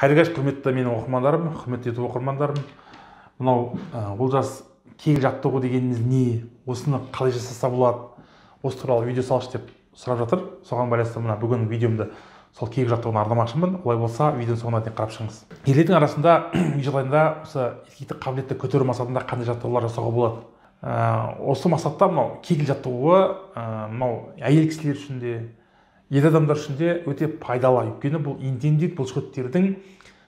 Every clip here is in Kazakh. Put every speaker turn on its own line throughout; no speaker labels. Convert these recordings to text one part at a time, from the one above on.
Қайырғаш, құрметті менің оқырмандарым, құрметті YouTube оқырмандарым, мынау олжас кегіл жаттығу дегеніміз не, осыны қалай жасаса болады, осы туралы видео салшы деп сұрап жатыр. Соған байланысты мына бүгін видеомды сол кегіл жаттығуын арнамақшымын. Олай болса, видеоның соңына дейін қарап шығыңыз. Ерлердің арасында үй жағдайында осы еркектік қабілетті көтеру мақсатында қандай жаттығулар жасауға болады? Осы мақсатта мынау кегіл жаттығуы мынау әйел кісілер үшін де, ер адамдар үшін де өте пайдалы. Өйткені бұл интимдік бұлшықеттердің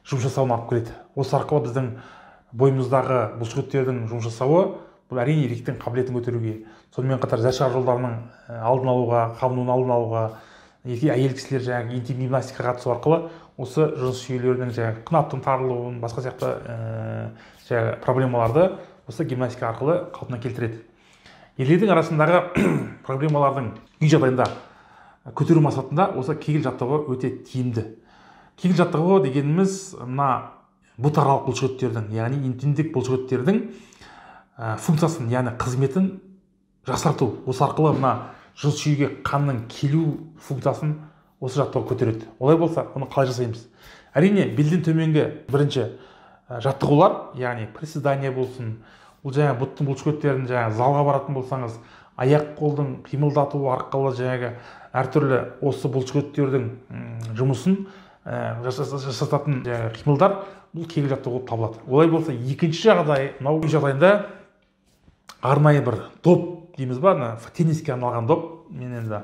жұмыс жасауына алып келеді. Осы арқылы біздің бойымыздағы бұлшықеттердің жұмыс жасауы бұл әрине еркектің қабілетін көтеруге, сонымен қатар зәр жолдарының алдын алуға, қабынуын алдын алуға, әйел кісілер жаңағы интим гимнастикаға қатысу арқылы осы жыныс жүйелерінің жаңағы қынаптың тарылуын, басқа сияқты проблемаларды осы гимнастика арқылы қалпына келтіреді. Ерлердің арасындағы проблемалардың үй жағдайында көтеру мақсатында осы кегіл жаттығуы өте тиімді. Кегіл жаттығуы дегеніміз мына бұтаралық бұлшықеттердің, яғни интимдік бұлшықеттердің функциясын, яғни қызметін жақсарту. Осы арқылы мына жыныс жүйеге қанның келу функциясын осы жаттығу көтереді. Олай болса, оны қалай жасаймыз? Әрине, белден төменгі бірінші жаттығулар, яғни приседания болсын, бұл жаңа бұттың бұлшықеттерін залға баратын болсаңыз, аяқ қолдың қимылдатуы арқылы әртүрлі осы бұлшықеттердің жұмысын жасататын қимылдар бұл кегіл жаттығу табылады. Олай болса, екінші жағдай, мынау жағдайында арнайы бір доп дейміз ба, тенниске арналған доп, мен енді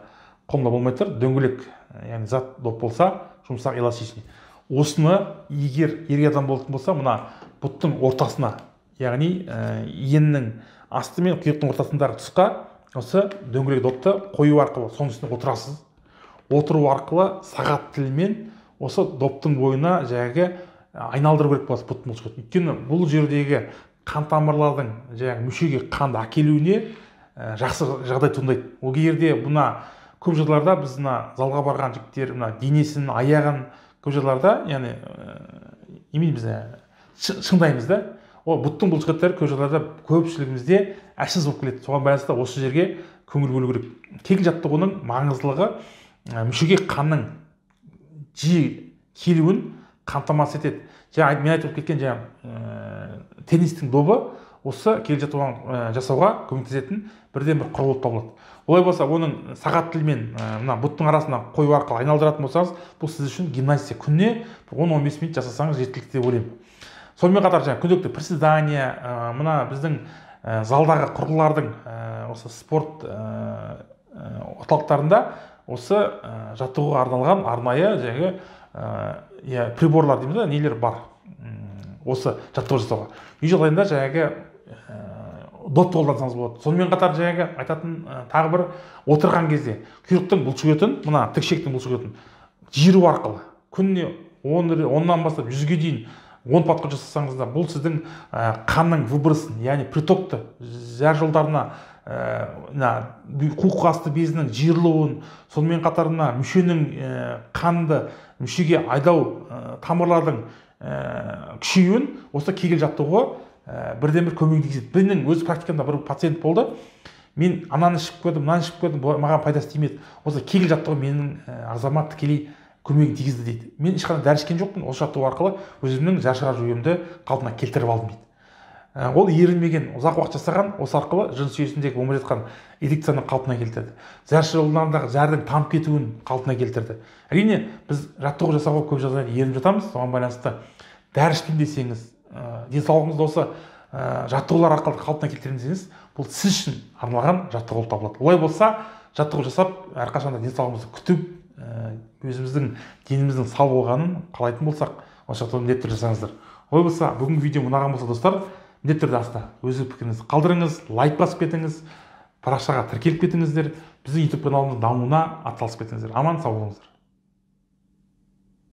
қолымда болмай тұр, дөңгелек, яғни зат доп болса, жұмсақ эластичный. Осыны егер ер адам болатын болса, мына бұттың ортасына, яғни иеннің асты мен құйрықтың ортасындағы тұсқа осы дөңгелек допты қою арқылы соның үстіне отырасыз. Отыру арқылы сағат тілімен осы доптың бойына айналдыру керек болады бұттың бұлшықетін. Өйткені бұл жердегі қан тамырлардың мүшеге қанды әкелуіне жақсы жағдай туындайды. Ол жерде бұна көп жағдайларда біз залға барған жігіттер денесін, аяғын көп жағдайларда, яғни шыңдаймыз да. Ол бұттың бұлшықеттері көп жағдайларда көпшілігімізде әлсіз болып келеді. Соған байланысты осы жерге көңіл бөлу керек. Кегіл жаттығуының маңыздылығы мүшеге қанның жиі келуін қамтамасыз етеді. Мен айтып кеткен теннистің добы осы кегіл жаттығуын жасауға көмектесетін бірден бір құрал болып табылады. Олай болса, оның сағат тілмен бұттың арасына қою арқылы айналдыратын болсаңыз, бұл сіз үшін гимнастика. Күніне 10-15 минут жасасаңыз жеткілікті деп ойлаймын. Сонымен қатар күнделікті приседания, мына біздің залдағы құрылғылардың осы спорт орталықтарында осы жаттығуға арналған арнайы приборлар дейміз, нелер бар осы жаттығу жасауға. Үй жағдайында допты қолдансаңыз болады. Сонымен қатар айтатын тағы бір, отырған кезде құйрықтың бұлшықетін, мына тікшектің бұлшықетін жиыру арқылы күніне 10-нан бастап 100-ге дейін 10 подход жасасаңыз да, бұл сіздің қанның выбросын, яғни притокты, зәр жолдарына қуық асты безінің жиырылуын, сонымен қатар мүшенің қанды мүшеге айдау тамырлардың күшеюін осы кегіл жаттығуы бірден бір көмек тигізеді. Менің өз практикамда бір пациент болды. Мен ананы ішіп көрдім, мынаны ішіп көрдім, маған пайдасы тимеді. Осы кегіл жаттығуы менің ағзама тікелей көмегін тигізді дейді. Мен ешқандай дәрі ішкен жоқпын. Осы жаттығу арқылы өзімнің зәр жүйемді қалпына келтіріп алдым дейді. Ол ерінбеген, ұзақ уақыт жасаған, осы арқылы жыныс жүйесіндегі өмір жатқан эрекцияны қалпына келтірді. Зәр жолдарындағы зәрдің тамып кетуін қалпына келтірді. Әрине, біз жаттығу жасауға көп жағдайда ерініп жатамыз. Соған байланысты дәрі ішпеймін десеңіз, денсаулығыңызды осы жаттығулар арқылы қалпына келтіремін десеңіз, бұл сіз үшін арналған жаттығу болып табылады. Олай болса, жаттығу жасап, әрқашанда денсаулығымызды күтіп, өзіміздің деніміздің сау болғанын қалайтын болсақ, осы жаттығуды міндетті түрде жасаңыздар. Олай болса, бүгінгі видео ұнаған болса, достар, міндетті түрде астына өз пікіріңізді қалдырыңыз, лайк басып кетіңіз, парақшаға тіркеліп кетіңіздер, біздің YouTube каналымыздың дамуына атсалысып кетіңіздер. Аман сау болыңыздар.